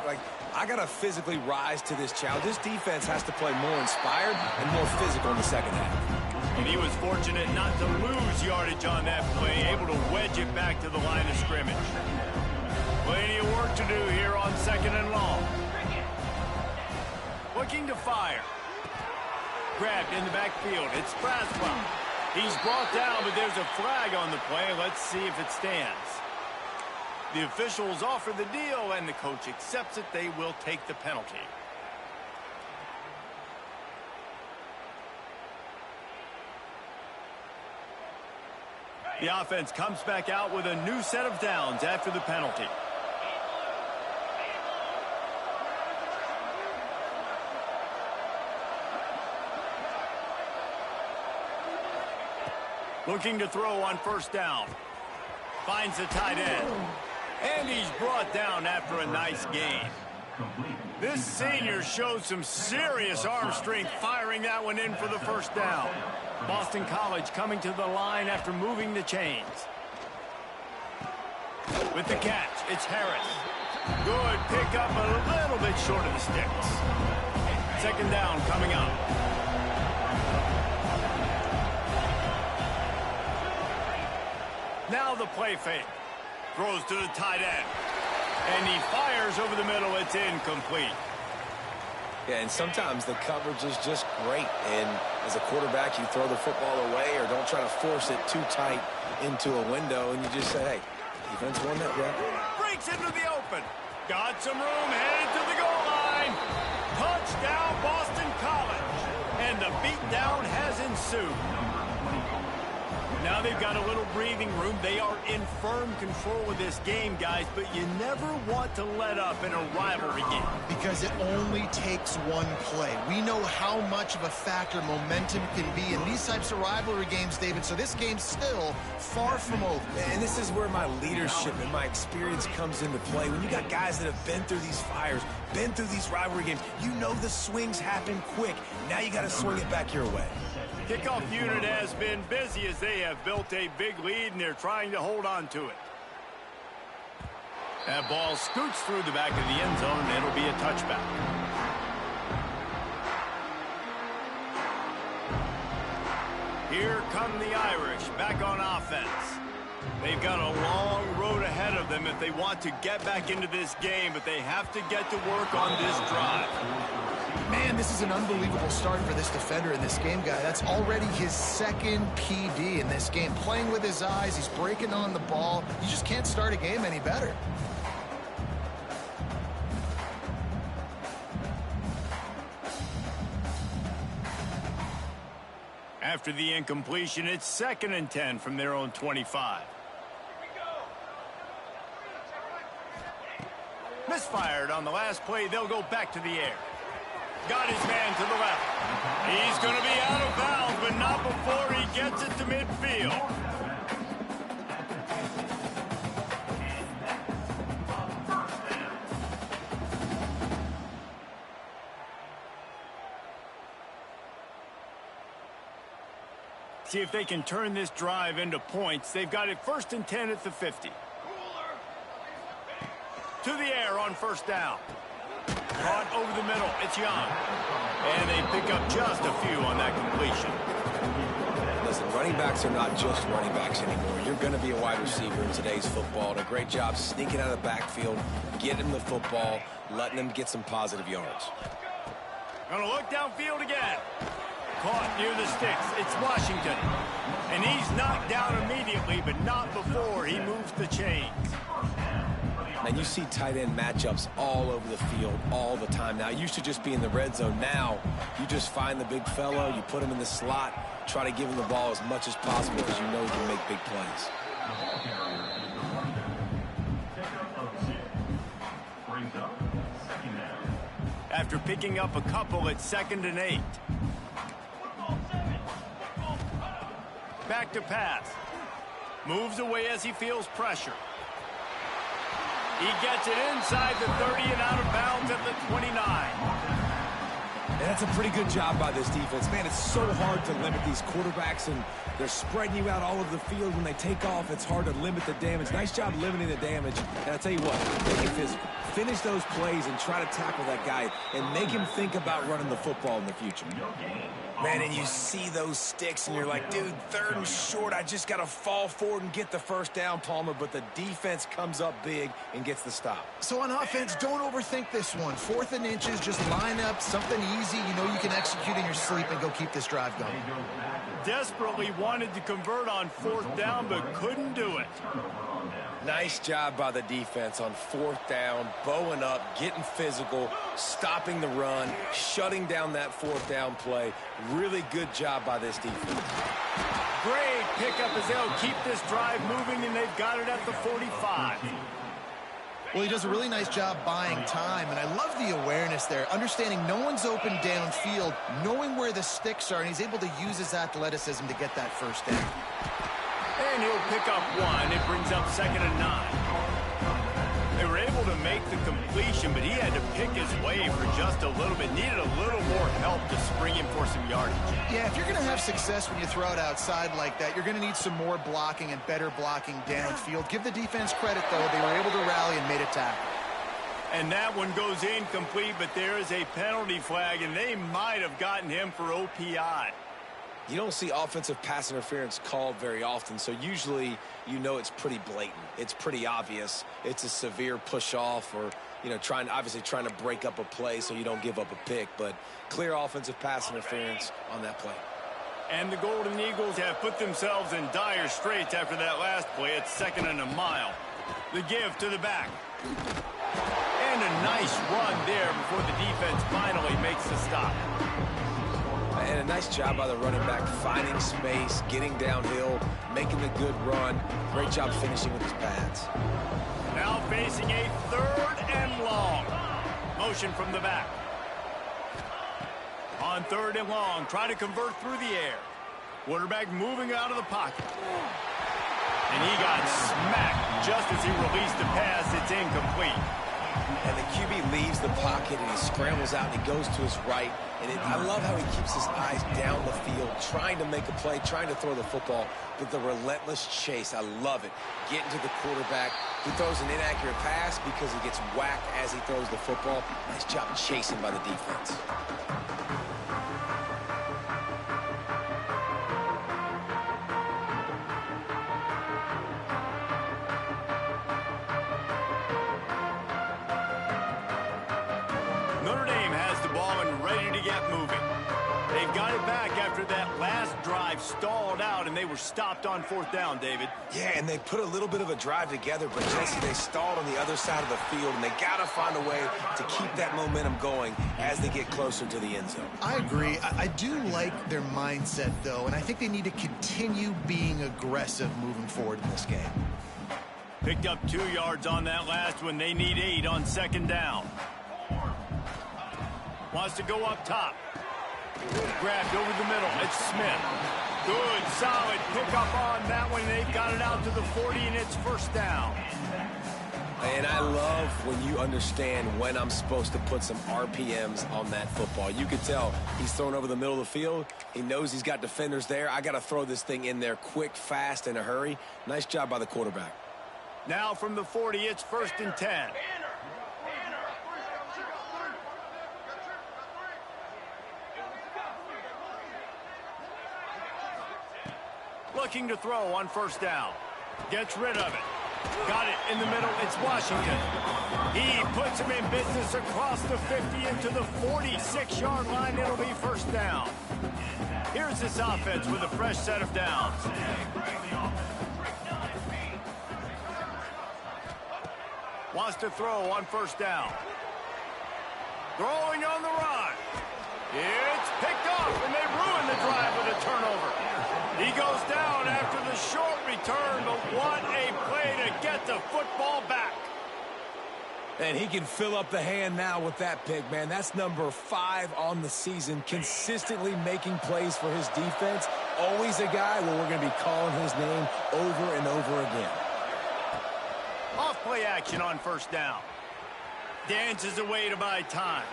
C: like, I got to physically rise to this challenge. This defense has to play more inspired and more physical in the second half.
A: And he was fortunate not to lose yardage on that play, able to wedge it back to the line of scrimmage. Plenty of work to do here on 2nd and long. Looking to fire. Grabbed in the backfield. It's Braswell. He's brought down, but there's a flag on the play. Let's see if it stands. The officials offer the deal, and the coach accepts it. They will take the penalty. The offense comes back out with a new set of downs after the penalty. Looking to throw on 1st down. Finds the tight end. And he's brought down after a nice gain. This senior shows some serious arm strength, firing that one in for the 1st down. Boston College coming to the line after moving the chains. With the catch, it's Harris. Good pickup, but a little bit short of the sticks. 2nd down coming up. Now the play fake. Throws to the tight end. And he fires over the middle. It's incomplete.
C: Yeah, and sometimes the coverage is just great. And as a quarterback, you throw the football away or don't try to force it too tight into a window. And you just say, hey, defense won that, yeah.
A: Breaks into the open. Got some room, headed to the goal line. Touchdown, Boston College. And the beatdown has ensued. Now they've got a little breathing room. They are in firm control of this game, guys, but you never want to let up in a rivalry game.
B: Because it only takes one play. We know how much of a factor momentum can be in these types of rivalry games, David, so this game's still far from over.
C: And this is where my leadership and my experience comes into play. When you got guys that have been through these fires, been through these rivalry games, you know the swings happen quick. Now you got to swing it back your way.
A: Kickoff unit has been busy as they have built a big lead, and they're trying to hold on to it. That ball scoots through the back of the end zone, and it'll be a touchback. Here come the Irish back on offense. They've got a long road ahead of them if they want to get back into this game, but they have to get to work on this drive.
B: Man, this is an unbelievable start for this defender in this game, guy. That's already his 2nd PD in this game. Playing with his eyes, he's breaking on the ball. You just can't start a game any better.
A: After the incompletion, it's 2nd and 10 from their own 25. Misfired on the last play. They'll go back to the air. Got his man to the left. He's going to be out of bounds, but not before he gets it to midfield. See if they can turn this drive into points. They've got it 1st and 10 at the 50. To the air on 1st down. Caught over the middle. It's Young. And they pick up just a few on that completion.
C: Listen, running backs are not just running backs anymore. You're going to be a wide receiver in today's football. And a great job sneaking out of the backfield, getting the football, letting them get some positive yards.
A: Gonna look downfield again. Caught near the sticks. It's Washington. And he's knocked down immediately, but not before he moves the chains.
C: And you see tight end matchups all over the field all the time. Now, it used to just be in the red zone. Now, you just find the big fellow, you put him in the slot, try to give him the ball as much as possible because you know he can make big plays.
A: After picking up a couple, it's 2nd and 8. Back to pass. Moves away as he feels pressure. He gets it inside the 30 and out of bounds at the 29.
C: And that's a pretty good job by this defense. Man, it's so hard to limit these quarterbacks, and they're spreading you out all over the field. When they take off, it's hard to limit the damage. Nice job limiting the damage. And I'll tell you what, make it physical. Finish those plays and try to tackle that guy and make him think about running the football in the future. Man, and you see those sticks, and you're like, dude, 3rd and short. I just got to fall forward and get the first down, Palmer. But the defense comes up big and gets the stop.
B: So on offense, don't overthink this one. 4th and inches, just line up something easy you know you can execute in your sleep and go keep this drive going.
A: Desperately wanted to convert on 4th down, but couldn't do it.
C: Nice job by the defense on 4th down, bowing up, getting physical, stopping the run, shutting down that 4th down play. Really good job by this defense.
A: Great pickup as they'll keep this drive moving, and they've got it at the 45.
B: Well, he does a really nice job buying time, and I love the awareness there, understanding no one's open downfield, knowing where the sticks are, and he's able to use his athleticism to get that first down.
A: And he'll pick up 1. It brings up 2nd and 9. They were able to make the completion, but he had to pick his way for just a little bit. Needed a little more help to spring him for some yardage.
B: Yeah, if you're going to have success when you throw it outside like that, you're going to need some more blocking and better blocking downfield. Give the defense credit, though. They were able to rally and made a tackle.
A: And that one goes incomplete, but there is a penalty flag, and they might have gotten him for OPI.
C: You don't see offensive pass interference called very often, so usually you know it's pretty blatant. It's pretty obvious. It's a severe push-off or, you know, obviously trying to break up a play so you don't give up a pick, but clear offensive pass interference on that play.
A: And the Golden Eagles have put themselves in dire straits after that last play. It's 2nd and a mile. The give to the back. And a nice run there before the defense finally makes the stop.
C: And a nice job by the running back, finding space, getting downhill, making a good run. Great job finishing with his pads.
A: Now facing a 3rd and long. Motion from the back. On 3rd and long, try to convert through the air. Quarterback moving out of the pocket. And he got smacked just as he released the pass. It's incomplete.
C: And the QB leaves the pocket and he scrambles out and he goes to his right. And I love how he keeps his eyes down the field, trying to make a play, trying to throw the football, but the relentless chase, I love it. Getting to the quarterback. He throws an inaccurate pass because he gets whacked as he throws the football. Nice job chasing by the defense.
A: Notre Dame has the ball and ready to get moving. They've got it back after that last drive stalled out, and they were stopped on 4th down, David.
C: Yeah, and they put a little bit of a drive together, but Jesse, they stalled on the other side of the field, and they got to find a way to keep that momentum going as they get closer to the end zone.
B: I agree. I do like their mindset, though, and I think they need to continue being aggressive moving forward in this game.
A: Picked up 2 yards on that last one. They need 8 on 2nd down. Wants to go up top. Grabbed over the middle. It's Smith. Good, solid pickup on that one. They've got it out to the 40, and it's 1st down.
C: And I love when you understand when I'm supposed to put some RPMs on that football. You could tell he's thrown over the middle of the field. He knows he's got defenders there. I got to throw this thing in there quick, fast, in a hurry. Nice job by the quarterback.
A: Now from the 40, it's 1st and 10. Looking to throw on 1st down. Gets rid of it. Got it in the middle. It's Washington. He puts him in business across the 50 into the 46-yard line. It'll be 1st down. Here's this offense with a fresh set of downs. Wants to throw on first down. Throwing on the run. It's picked off, and they ruin the drive with a turnover. He goes down after the short return, but what a play to get the football back.
C: And he can fill up the hand now with that pick, man. That's number 5 on the season, consistently making plays for his defense. Always a guy where we're going to be calling his name over and over again.
A: Off play action on first down. Dances away to buy time.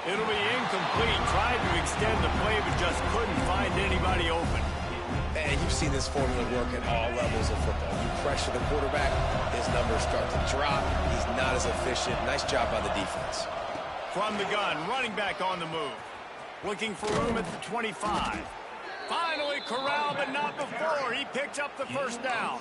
A: It'll be incomplete. Tried to extend the play, but just couldn't find anybody open.
C: And you've seen this formula work at all levels of football. You pressure the quarterback, his numbers start to drop. He's not as efficient. Nice job by the defense.
A: From the gun, running back on the move. Looking for room at the 25. Finally corralled, but not before. He picks up the first down.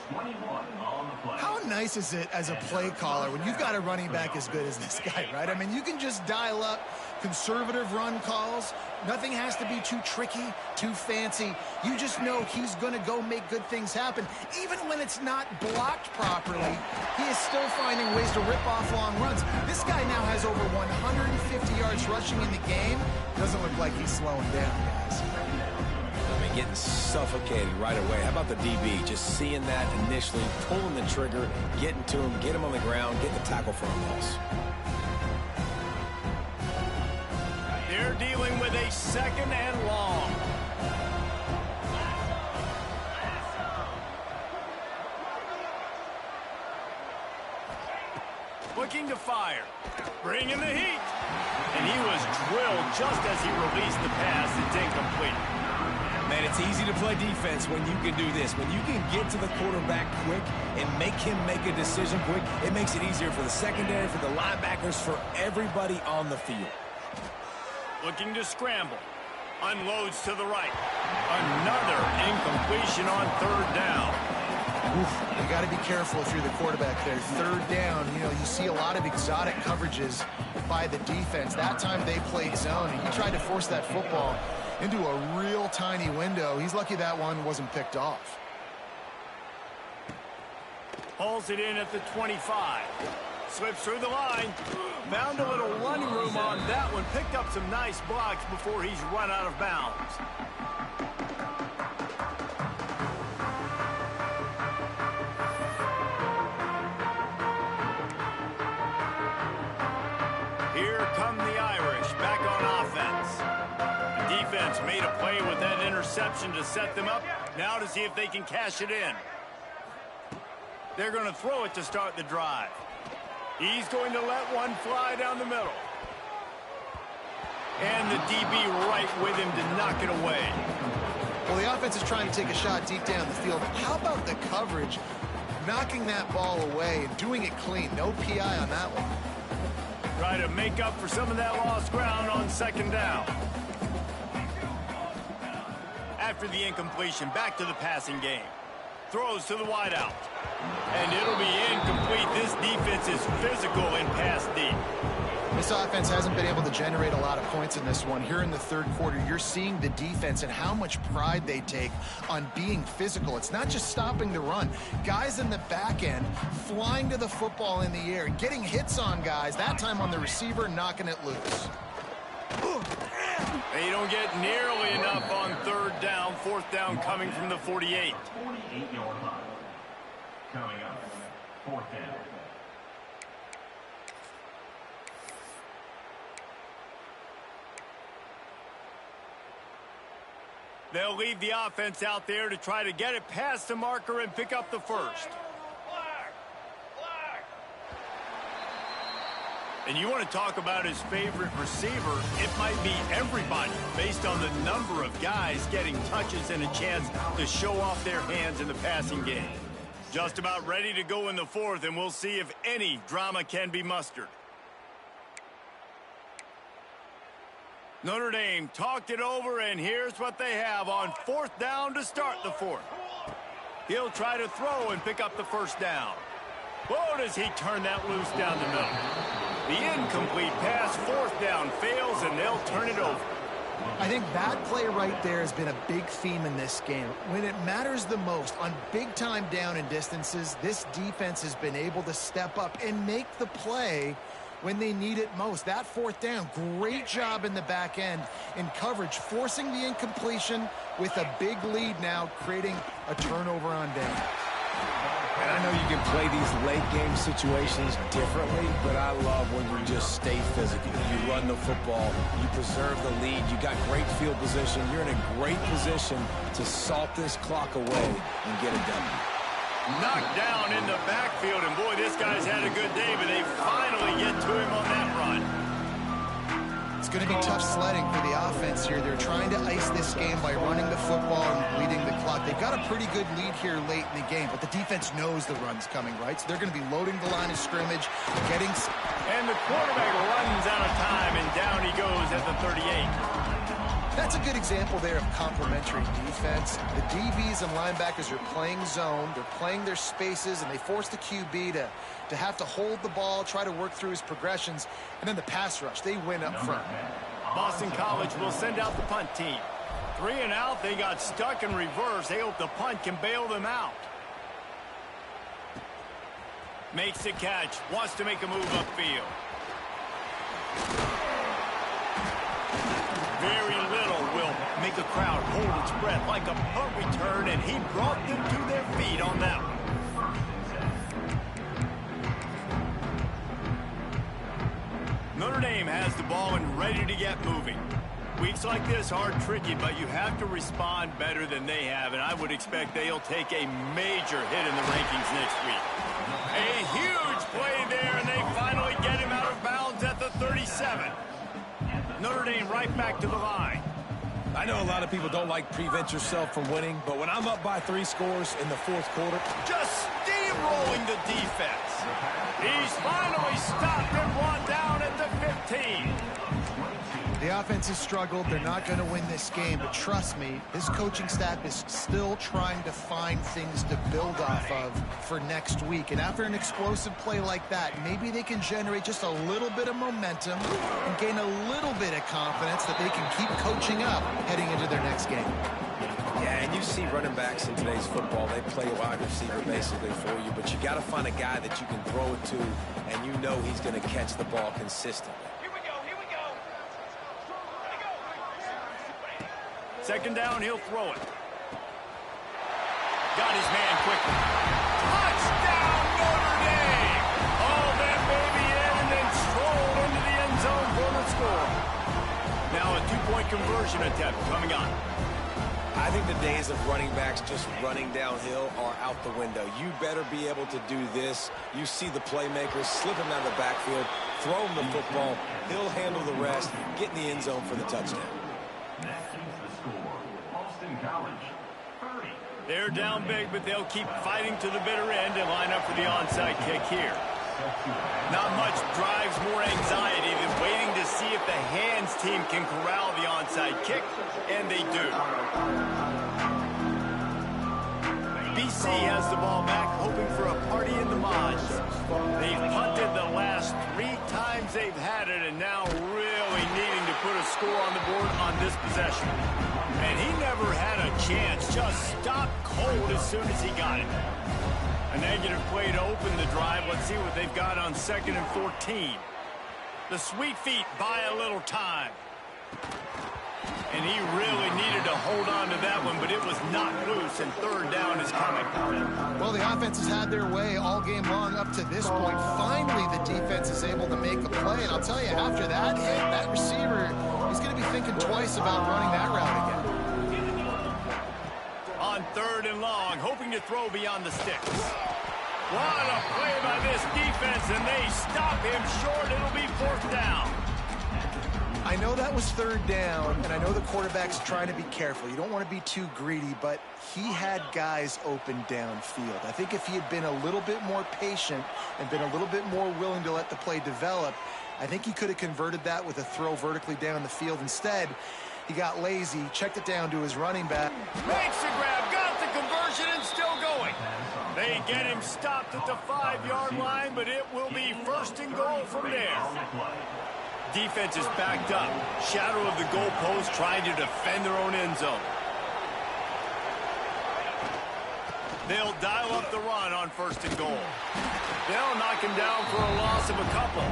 B: How nice is it as a play caller when you've got a running back as good as this guy, right? I mean, you can just dial up conservative run calls. Nothing has to be too tricky, too fancy. You just know he's going to go make good things happen. Even when it's not blocked properly, he is still finding ways to rip off long runs. This guy now has over 150 yards rushing in the game. Doesn't look like he's slowing down, guys.
C: Getting suffocated right away. How about the DB? Just seeing that initially, pulling the trigger, getting to him, get him on the ground, get the tackle for a loss.
A: They're dealing with a second and long. Looking to fire. Bringing the heat. And he was drilled just as he released the pass. It's incomplete.
C: Man, it's easy to play defense when you can do this. When you can get to the quarterback quick and make him make a decision quick, it makes it easier for the secondary, for the linebackers, for everybody on the field.
A: Looking to scramble. Unloads to the right. Another incompletion on third down.
B: Oof, you got to be careful if you're the quarterback there. Third down, you know, you see a lot of exotic coverages by the defense. That time they played zone, and he tried to force that football into a real tiny window. He's lucky that one wasn't picked off.
A: Hauls it in at the 25. Slips through the line. Found a little running room on that one. Picked up some nice blocks before he's run out of bounds. Here come the Irish back on offense. The defense made a play with that interception to set them up. Now to see if they can cash it in. They're going to throw it to start the drive. He's going to let one fly down the middle. And the DB right with him to knock it away.
B: Well, the offense is trying to take a shot deep down the field. How about the coverage? Knocking that ball away and doing it clean. No PI on that one.
A: Try to make up for some of that lost ground on second down. After the incompletion, back to the passing game. Throws to the wideout. And it'll be incomplete. This defense is physical in pass deep.
B: This offense hasn't been able to generate a lot of points in this one. Here in the third quarter, you're seeing the defense and how much pride they take on being physical. It's not just stopping the run. Guys in the back end flying to the football in the air, getting hits on guys, that time on the receiver, knocking it loose.
A: They don't get nearly enough on third down. Fourth down coming from the 48.
D: 48-yard line. Coming up, fourth down.
A: They'll leave the offense out there to try to get it past the marker and pick up the first. And you want to talk about his favorite receiver, it might be everybody based on the number of guys getting touches and a chance to show off their hands in the passing game. Just about ready to go in the fourth, and we'll see if any drama can be mustered. Notre Dame talked it over, and here's what they have on fourth down to start the fourth. He'll try to throw and pick up the first down. Whoa, does he turn that loose down the middle. The incomplete pass, fourth down, fails, and they'll turn it over.
B: I think that play right there has been a big theme in this game. When it matters the most, on big-time down and distances, this defense has been able to step up and make the play when they need it most. That fourth down, great job in the back end in coverage, forcing the incompletion with a big lead now, creating a turnover on down.
C: And I know you can play these late-game situations differently, but I love when you just stay physical. You run the football, you preserve the lead, you got great field position, you're in a great position to salt this clock away and get it done.
A: Knocked down in the backfield, and boy, this guy's had a good day, but they finally get to him on that run.
B: It's going to be tough sledding for the offense here. They're trying to ice this game by running the football and bleeding the clock. They've got a pretty good lead here late in the game, but the defense knows the run's coming, right? So they're going to be loading the line of scrimmage, getting...
A: And the quarterback runs out of time, and down he goes at the 38.
B: That's a good example there of complementary defense. The DBs and linebackers are playing zone, they're playing their spaces, and they force the QB to have to hold the ball, try to work through his progressions, and then the pass rush, they win up front.
A: Boston College will send out the punt team. 3 and out, they got stuck in reverse. They hope the punt can bail them out. Makes the catch, wants to make a move upfield. Very little will make a crowd hold its breath like a punt return, and he brought them to their feet on that one. Notre Dame has the ball and ready to get moving. Weeks like this are tricky, but you have to respond better than they have, and I would expect they'll take a major hit in the rankings next week. A huge play there, and they finally get him out of bounds at the 37. Notre Dame right back to the line.
C: I know a lot of people don't like prevent yourself from winning, but when I'm up by 3 scores in the fourth quarter...
A: Just steamrolling the defense. He's finally stopped and brought down at the 15.
B: The offense has struggled. They're not going to win this game, but trust me, this coaching staff is still trying to find things to build off of for next week. And after an explosive play like that, maybe they can generate just a little bit of momentum and gain a little bit of confidence that they can keep coaching up heading into their next game.
C: Yeah, and you see running backs in today's football, they play wide receiver basically for you, but you got to find a guy that you can throw it to, and you know he's going to catch the ball consistently.
A: Second down, he'll throw it. Got his man quickly. Touchdown, Notre Dame! Haul that baby in and then stroll into the end zone for the score. Now a 2-point conversion attempt coming on.
C: I think the days of running backs just running downhill are out the window. You better be able to do this. You see the playmakers slip him out of the backfield, throw him the football, he'll handle the rest, get in the end zone for the touchdown.
A: They're down big, but they'll keep fighting to the bitter end and line up for the onside kick here. Not much drives more anxiety than waiting to see if the hands team can corral the onside kick, and they do. BC has the ball back, hoping for a party in the mods. They've punted the last 3 times they've had it, and now really needing to put a score on the board on this possession. And he never had a chance, just stopped cold as soon as he got it. A negative play to open the drive. Let's see what they've got on 2nd and 14. The sweet feet buy a little time. And he really needed to hold on to that one, but it was knocked loose, and 3rd down is coming.
B: Well, the offense has had their way all game long up to this point. Finally, the defense is able to make a play, and I'll tell you, after that hit, that receiver, he's going to be thinking twice about running that route again.
A: On 3rd and long, hoping to throw beyond the sticks. What a play by this defense, and they stop him short. It'll be 4th down.
B: I know that was 3rd down, and I know the quarterback's trying to be careful. You don't want to be too greedy, but he had guys open downfield. I think if he had been a little bit more patient and been a little bit more willing to let the play develop, I think he could have converted that with a throw vertically down the field. Instead, he got lazy, checked it down to his running back.
A: Makes the grab, got the conversion, and still going. They get him stopped at the 5-yard line, but it will be 1st and goal from there. defense is backed up. Shadow of the goalpost trying to defend their own end zone. They'll dial up the run on 1st and goal. They'll knock him down for a loss of a couple.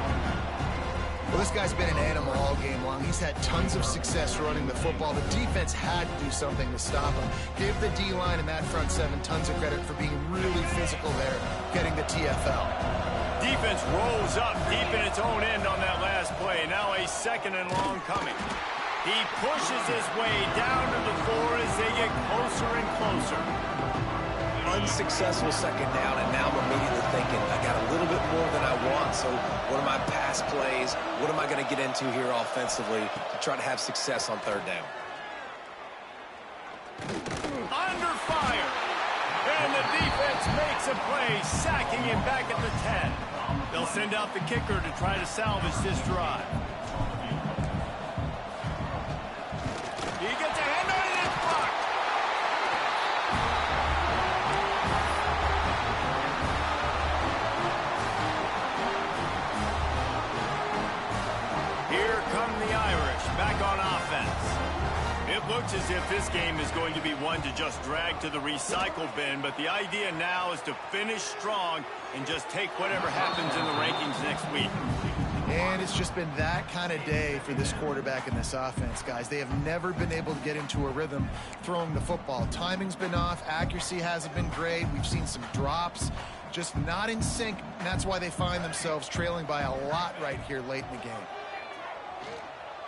B: Well, this guy's been an animal all game long. He's had tons of success running the football. The defense had to do something to stop him. Give the D-line and that front seven tons of credit for being really physical there, getting the TFL.
A: Defense rolls up deep in its own end on that last play. Now a 2nd and long coming. He pushes his way down to the floor as they get closer and closer.
C: Unsuccessful 2nd down, and now I'm immediately thinking, I got a little bit more than I want, so what are my pass plays? What am I going to get into here offensively to try to have success on 3rd down?
A: Under fire. And the defense makes a play, sacking him back at the 10. They'll send out the kicker to try to salvage this drive. He gets a hand on it, it's blocked. Here come the Irish, back on offense. It looks as if this game is going to be one to just drag to the recycle bin, but the idea now is to finish strong and just take whatever happens in the rankings next week.
B: And it's just been that kind of day for this quarterback and this offense, guys. They have never been able to get into a rhythm throwing the football. Timing's been off. Accuracy hasn't been great. We've seen some drops. Just not in sync, and that's why they find themselves trailing by a lot right here late in the game.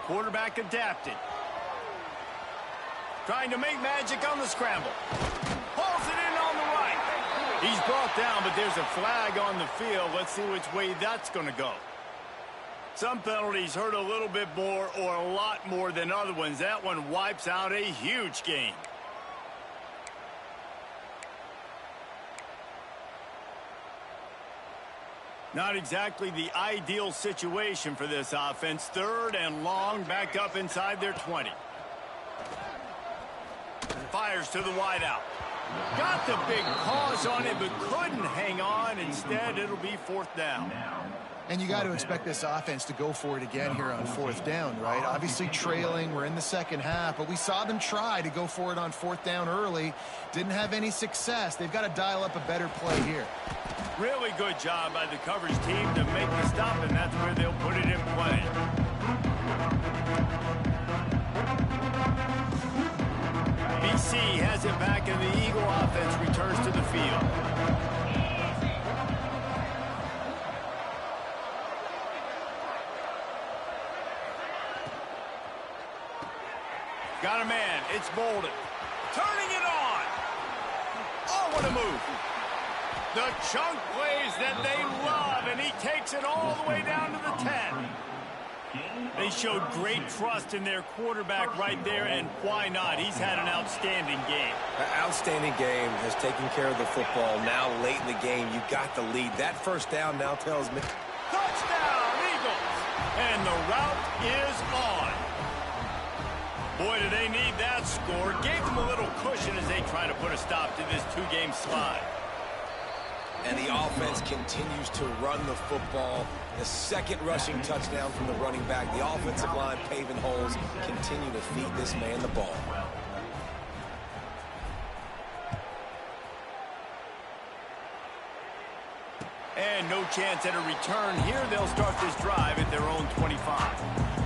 A: Quarterback adapted. Trying to make magic on the scramble. Pulls it in on the right. He's brought down, but there's a flag on the field. Let's see which way that's going to go. Some penalties hurt a little bit more or a lot more than other ones. That one wipes out a huge game. Not exactly the ideal situation for this offense. 3rd and long, back up inside their 20. Fires to the wideout. Got the big pause on it, but couldn't hang on. Instead, it'll be 4th down.
B: And you got to expect this offense to go for it again here on 4th down, right? Obviously trailing, we're in the 2nd half, but we saw them try to go for it on 4th down early. Didn't have any success. They've got to dial up a better play here.
A: Really good job by the coverage team to make the stop, and that's where they'll put it in play. BC has it back, and the Eagle offense returns to the field. Got a man. It's Bolden. Turning it on. Oh, what a move. The chunk plays that they love, and he takes it all the way down to the 10. They showed great trust in their quarterback right there, and why not? He's had an outstanding game.
C: An outstanding game, has taken care of the football. Now late in the game, you got the lead. That 1st down now tells me.
A: Touchdown, Eagles! And the route is on. Boy, do they need that score. Gave them a little cushion as they try to put a stop to this 2-game slide.
C: And the offense continues to run the football. The 2nd rushing touchdown from the running back. The offensive line paving holes. Continue to feed this man the ball.
A: And no chance at a return here. They'll start this drive at their own 25.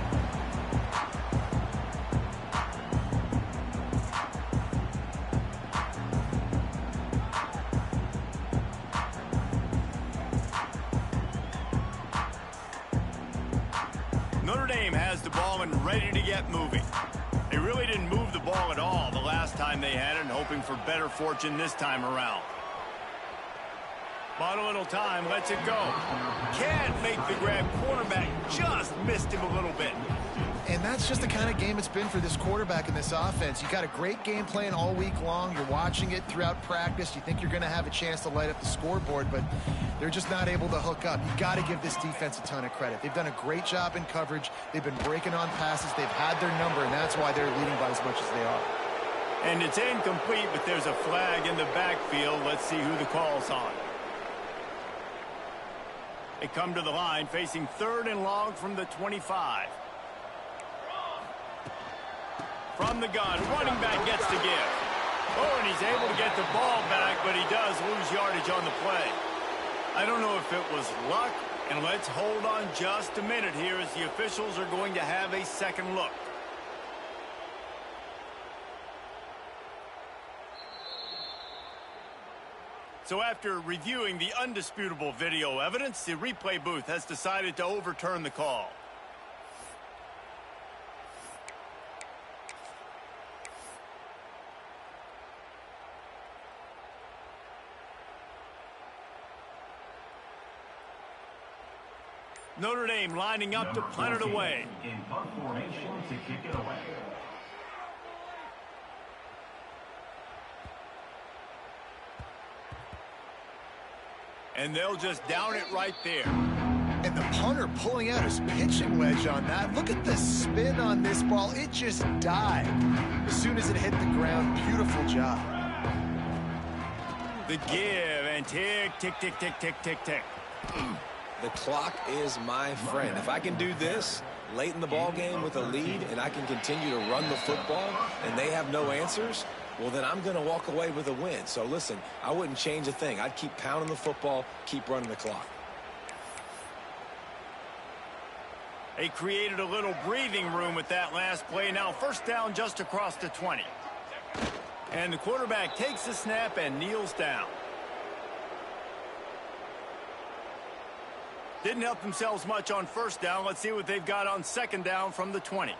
A: Notre Dame has the ball and ready to get moving. They really didn't move the ball at all the last time they had it, and hoping for better fortune this time around. Bought a little time, lets it go. Can't make the grab. Quarterback just missed him a little bit.
B: And that's just the kind of game it's been for this quarterback and this offense. You got a great game plan all week long. You're watching it throughout practice. You think you're going to have a chance to light up the scoreboard, but they're just not able to hook up. You got to give this defense a ton of credit. They've done a great job in coverage. They've been breaking on passes. They've had their number, and that's why they're leading by as much as they are.
A: And it's incomplete, but there's a flag in the backfield. Let's see who the call's on. They come to the line facing 3rd and long from the 25. From the gun, running back gets to give. Oh, and he's able to get the ball back, but he does lose yardage on the play. I don't know if it was luck, and let's hold on just a minute here as the officials are going to have a second look. So after reviewing the undisputable video evidence, the replay booth has decided to overturn the call. Notre Dame lining up to punt it away.
D: In punt formation to kick it away.
A: And they'll just down it right there.
B: And the punter pulling out his pitching wedge on that. Look at the spin on this ball. It just died as soon as it hit the ground. Beautiful job.
A: The give and tick, tick, tick, tick, tick, tick, tick.
C: The clock is my friend. If I can do this late in the ball game with a lead and I can continue to run the football and they have no answers, well, then I'm going to walk away with a win. So, listen, I wouldn't change a thing. I'd keep pounding the football, keep running the clock.
A: They created a little breathing room with that last play. Now 1st down just across the 20. And the quarterback takes the snap and kneels down. Didn't help themselves much on 1st down. Let's see what they've got on 2nd down from the 20.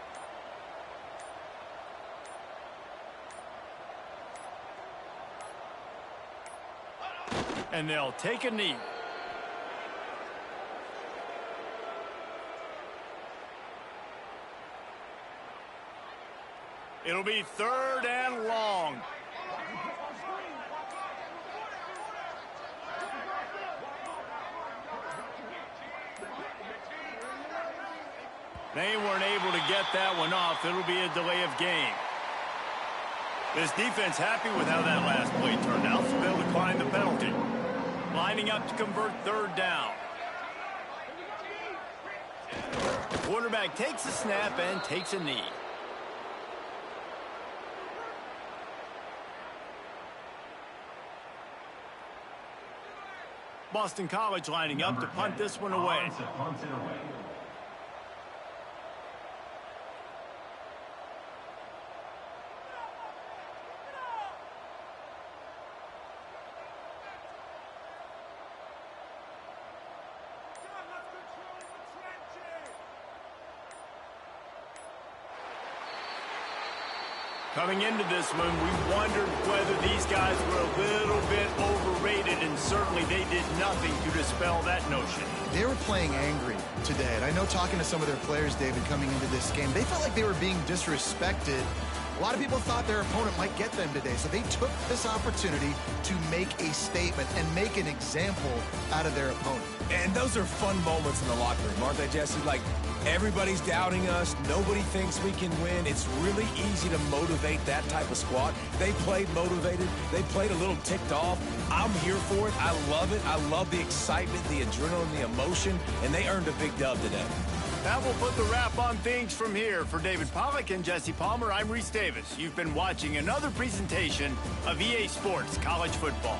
A: And they'll take a knee. It'll be 3rd and long. They weren't able to get that one off. It'll be a delay of game. This defense happy with how that last play turned out, so they'll decline the penalty. Lining up to convert 3rd down. The quarterback takes a snap and takes a knee. Boston College lining up to punt this one away. Coming into this one, we wondered whether these guys were a little bit overrated, and certainly they did nothing to dispel that notion.
B: They were playing angry today, and I know talking to some of their players, David, coming into this game, they felt like they were being disrespected. A lot of people thought their opponent might get them today, so they took this opportunity to make a statement and make an example out of their opponent.
C: And those are fun moments in the locker room, aren't they, Jesse? Like, everybody's doubting us. Nobody thinks we can win. It's really easy to motivate that type of squad. They played motivated. They played a little ticked off. I'm here for it. I love it. I love the excitement, the adrenaline, the emotion, and they earned a big dub today.
A: That will put the wrap on things from here. For David Pollack and Jesse Palmer, I'm Reese Davis. You've been watching another presentation of EA Sports College Football.